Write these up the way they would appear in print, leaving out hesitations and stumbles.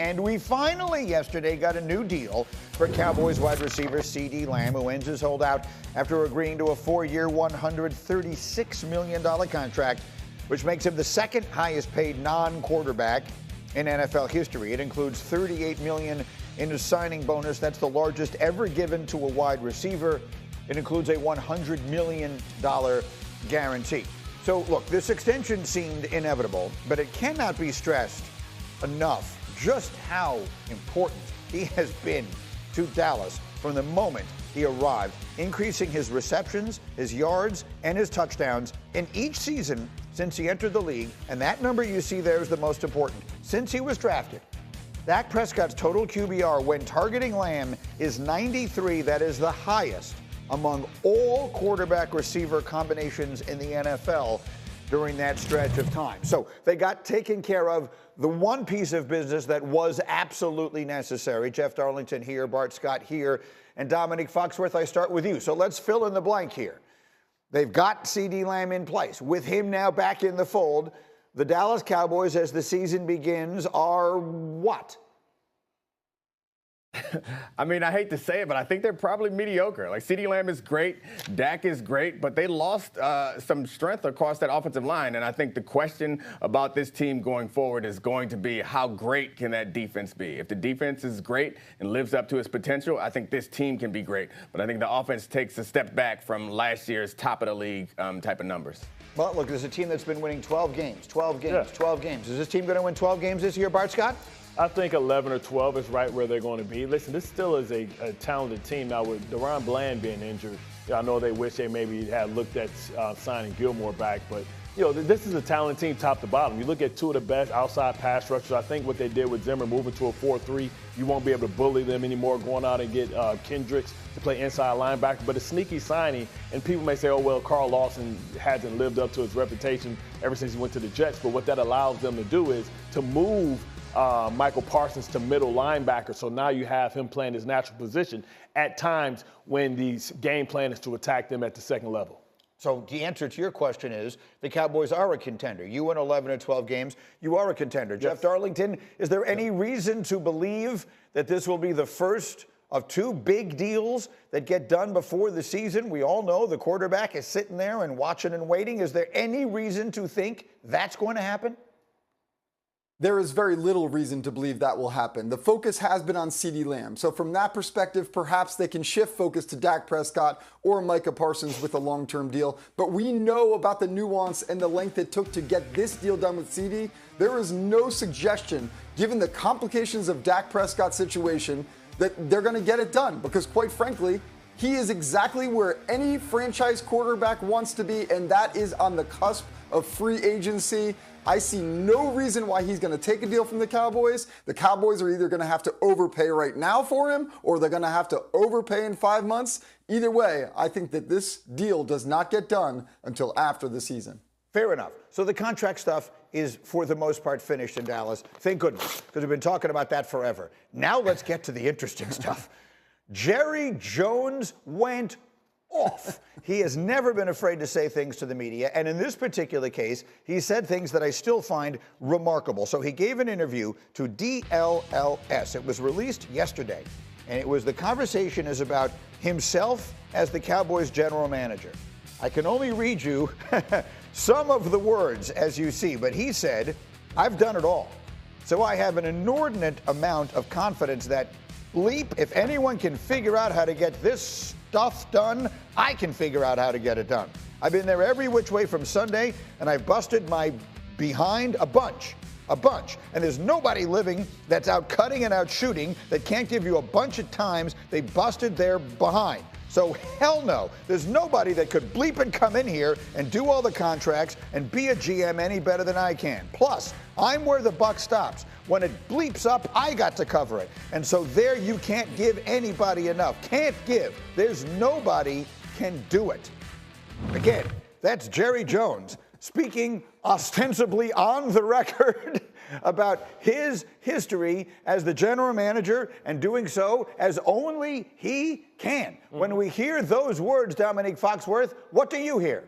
And we finally yesterday got a new deal for Cowboys wide receiver CeeDee Lamb, who ends his holdout after agreeing to a 4-year, $136 million contract, which makes him the second highest paid non-quarterback in NFL history. It includes $38 million in a signing bonus. That's the largest ever given to a wide receiver. It includes a $100 million guarantee. So, look, this extension seemed inevitable, but it cannot be stressed enough just how important he has been to Dallas from the moment he arrived, increasing his receptions, his yards, and his touchdowns in each season since he entered the league. And that number you see there is the most important. Since he was drafted, Dak Prescott's total QBR when targeting Lamb is 93. That is the highest among all quarterback receiver combinations in the NFL during that stretch of time. So they got taken care of the one piece of business that was absolutely necessary. Jeff Darlington here, Bart Scott here, and Domonique Foxworth, I start with you. So let's fill in the blank here. They've got CeeDee Lamb in place. With him now back in the fold, the Dallas Cowboys, as the season begins, are what? I mean, I hate to say it, but I think they're probably mediocre. Like, CeeDee Lamb is great, Dak is great, but they lost some strength across that offensive line. And I think the question about this team going forward is going to be how great can that defense be? If the defense is great and lives up to its potential, I think this team can be great. But I think the offense takes a step back from last year's top-of-the-league type of numbers. Well, look, there's a team that's been winning 12 games. Is this team going to win 12 games this year, Bart Scott? I think 11 or 12 is right where they're going to be. Listen, this still is a talented team. Now, with Deron Bland being injured, I know they wish they maybe had looked at signing Gilmore back, but, you know, this is a talented team top to bottom. You look at two of the best outside pass rushers. I think what they did with Zimmer moving to a 4-3, you won't be able to bully them anymore, going out and get Kendricks to play inside linebacker. But a sneaky signing, and people may say, oh, well, Carl Lawson hasn't lived up to his reputation ever since he went to the Jets. But what that allows them to do is to move Michael Parsons to middle linebacker, so now you have him playing his natural position at times when the game plan is to attack them at the second level. So the answer to your question is the Cowboys are a contender. You win 11 or 12 games, you are a contender. Yes. Jeff Darlington, is there any reason to believe that this will be the first of two big deals that get done before the season? We all know the quarterback is sitting there and watching and waiting. Is there any reason to think that's going to happen? There is very little reason to believe that will happen. The focus has been on CeeDee Lamb. So from that perspective, perhaps they can shift focus to Dak Prescott or Micah Parsons with a long-term deal. But we know about the nuance and the length it took to get this deal done with CeeDee. There is no suggestion, given the complications of Dak Prescott's situation, that they're going to get it done. Because quite frankly, he is exactly where any franchise quarterback wants to be, and that is on the cusp of free agency. I see no reason why he's going to take a deal from the Cowboys. The Cowboys are either going to have to overpay right now for him, or they're going to have to overpay in 5 months. Either way, I think that this deal does not get done until after the season. Fair enough. So the contract stuff is, for the most part, finished in Dallas. Thank goodness, because we've been talking about that forever. Now let's get to the interesting stuff. Jerry Jones went off. He has never been afraid to say things to the media, and in this particular case, he said things that I still find remarkable. So he gave an interview to DLLS. It was released yesterday, and it was, the conversation is about himself as the Cowboys general manager. I can only read you some of the words as you see, but he said, "I've done it all. So I have an inordinate amount of confidence that, bleep, if anyone can figure out how to get this stuff done, I can figure out how to get it done. I've been there every which way from Sunday, and I've busted my behind a bunch. And there's nobody living that's out cutting and out shooting that can't give you a bunch of times they busted their behind. So hell no, there's nobody that could bleep and come in here and do all the contracts and be a GM any better than I can. Plus, I'm where the buck stops. When it bleeps up, I got to cover it. And so there you can't give anybody enough. Can't give. There's nobody can do it." Again, that's Jerry Jones speaking ostensibly on the record about his history as the general manager and doing so as only he can. When we hear those words, Domonique Foxworth, what do you hear?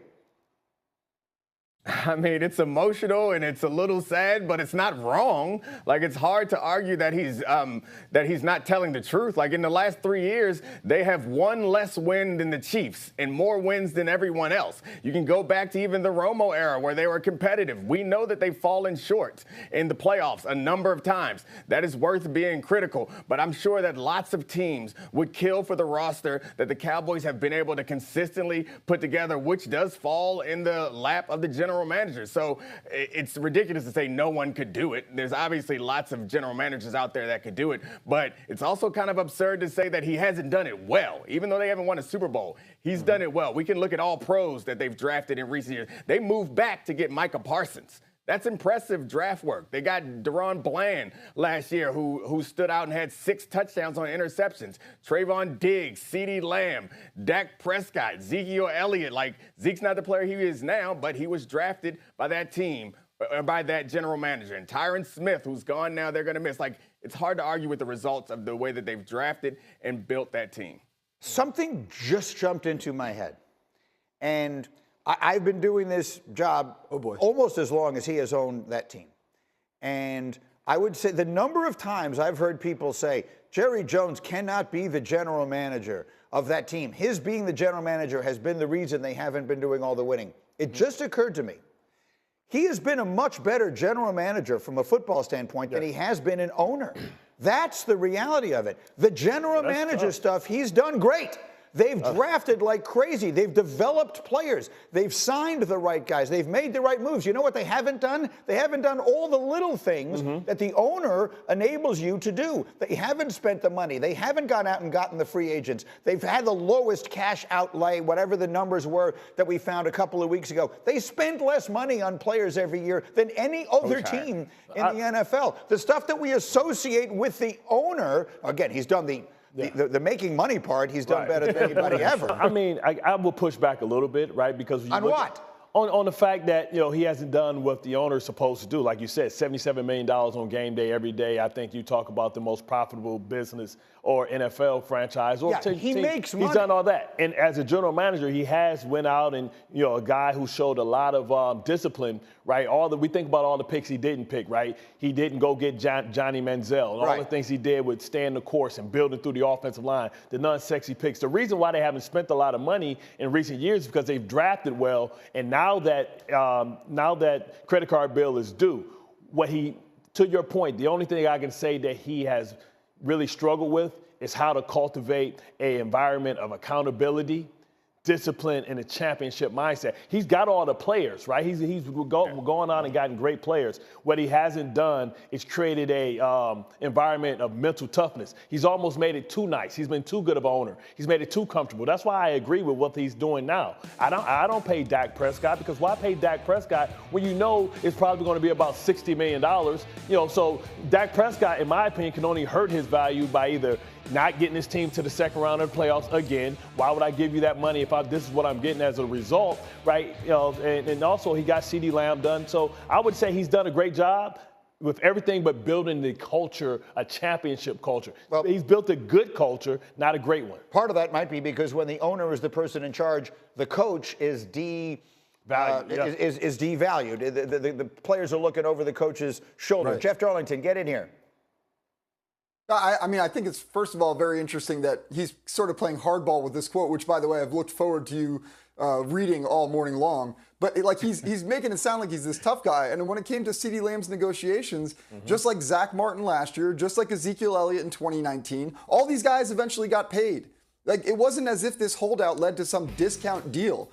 I mean, it's emotional and it's a little sad, but it's not wrong. Like, it's hard to argue that he's not telling the truth. Like, in the last 3 years, they have one less win than the Chiefs and more wins than everyone else. You can go back to even the Romo era where they were competitive. We know that they've fallen short in the playoffs a number of times. That is worth being critical. But I'm sure that lots of teams would kill for the roster that the Cowboys have been able to consistently put together, which does fall in the lap of the general manager. So it's ridiculous to say no one could do it. There's obviously lots of general managers out there that could do it, but it's also kind of absurd to say that he hasn't done it well. Even though they haven't won a Super Bowl, he's done it well. We can look at all pros that they've drafted in recent years. They moved back to get Micah Parsons. That's impressive draft work. They got DaRon Bland last year who stood out and had 6 touchdowns on interceptions. Trayvon Diggs, CeeDee Lamb, Dak Prescott, Ezekiel Elliott. Like, Zeke's not the player he is now, but he was drafted by that team, by that general manager. And Tyron Smith, who's gone now, they're going to miss. Like, it's hard to argue with the results of the way that they've drafted and built that team. Something just jumped into my head. And I've been doing this job almost as long as he has owned that team. And I would say the number of times I've heard people say, Jerry Jones cannot be the general manager of that team. His being the general manager has been the reason they haven't been doing all the winning. It just occurred to me. He has been a much better general manager from a football standpoint than he has been an owner. That's the reality of it. The general manager stuff, he's done great. They've drafted like crazy. They've developed players. They've signed the right guys. They've made the right moves. You know what they haven't done? They haven't done all the little things that the owner enables you to do. They haven't spent the money. They haven't gone out and gotten the free agents. They've had the lowest cash outlay, whatever the numbers were that we found a couple of weeks ago. They spend less money on players every year than any other team in the NFL. The stuff that we associate with the owner, again, he's done the making money part, he's done better than anybody ever. I mean, I will push back a little bit, right? Because on what? On the fact that, he hasn't done what the owner is supposed to do. Like you said, $77 million on game day every day. I think you talk about the most profitable business or NFL franchise. Or he makes money. He's done all that. And as a general manager, he has went out and, a guy who showed a lot of discipline, right? We think about all the picks he didn't pick, right? He didn't go get Johnny Manziel and all the things he did with staying the course and building through the offensive line, the non-sexy picks. The reason why they haven't spent a lot of money in recent years is because they've drafted well, and now that credit card bill is due, to your point, the only thing I can say that he has really struggled with is how to cultivate an environment of accountability, discipline, and a championship mindset. He's got all the players, right? He's gone on and gotten great players. What he hasn't done is created a environment of mental toughness. He's almost made it too nice. He's been too good of an owner. He's made it too comfortable. That's why I agree with what he's doing now. I don't pay Dak Prescott, because why pay Dak Prescott when it's probably going to be about $60 million? So Dak Prescott, in my opinion, can only hurt his value by either not getting his team to the second round of the playoffs again. Why would I give you that money if this is what I'm getting as a result, right? And also he got CeeDee Lamb done. So I would say he's done a great job with everything but building the culture, a championship culture. Well, he's built a good culture, not a great one. Part of that might be because when the owner is the person in charge, the coach is devalued. The players are looking over the coach's shoulder. Right. Jeff Darlington, get in here. I think it's, first of all, very interesting that he's sort of playing hardball with this quote, which, by the way, I've looked forward to you reading all morning long. But he's making it sound like he's this tough guy. And when it came to CeeDee Lamb's negotiations, just like Zach Martin last year, just like Ezekiel Elliott in 2019, all these guys eventually got paid. Like, it wasn't as if this holdout led to some discount deal.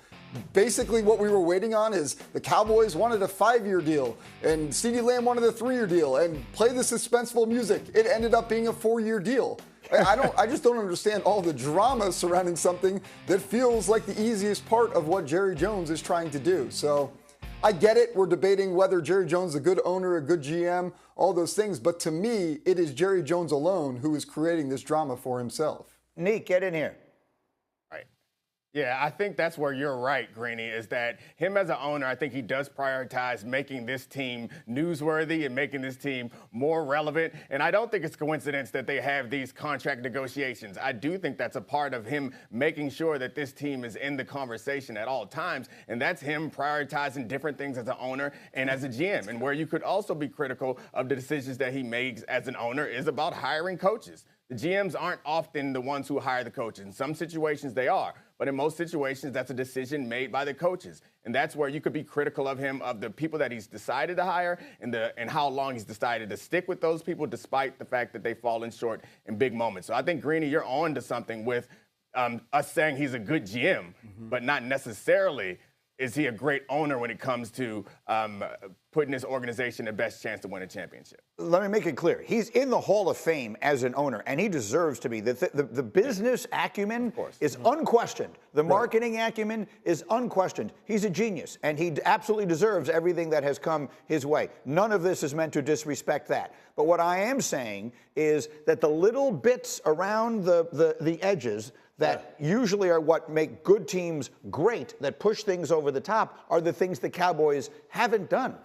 Basically, what we were waiting on is the Cowboys wanted a 5-year deal, and CeeDee Lamb wanted a 3-year deal, and play the suspenseful music. It ended up being a 4-year deal. I just don't understand all the drama surrounding something that feels like the easiest part of what Jerry Jones is trying to do. So I get it. We're debating whether Jerry Jones is a good owner, a good GM, all those things. But to me, it is Jerry Jones alone who is creating this drama for himself. Neek, get in here. Yeah, I think that's where you're right, Greeny, is that him as an owner, I think he does prioritize making this team newsworthy and making this team more relevant. And I don't think it's coincidence that they have these contract negotiations. I do think that's a part of him making sure that this team is in the conversation at all times. And that's him prioritizing different things as an owner and as a GM. And where you could also be critical of the decisions that he makes as an owner is about hiring coaches. The GMs aren't often the ones who hire the coaches. In some situations, they are. But in most situations, that's a decision made by the coaches. And that's where you could be critical of him, of the people that he's decided to hire and how long he's decided to stick with those people, despite the fact that they've fallen short in big moments. So I think, Greeny, you're on to something with us saying he's a good GM, but not necessarily is he a great owner when it comes to putting his organization the best chance to win a championship. Let me make it clear. He's in the Hall of Fame as an owner, and he deserves to be. The business acumen is unquestioned. The marketing acumen is unquestioned. He's a genius, and he absolutely deserves everything that has come his way. None of this is meant to disrespect that. But what I am saying is that the little bits around the edges that usually are what make good teams great, that push things over the top, are the things the Cowboys haven't done.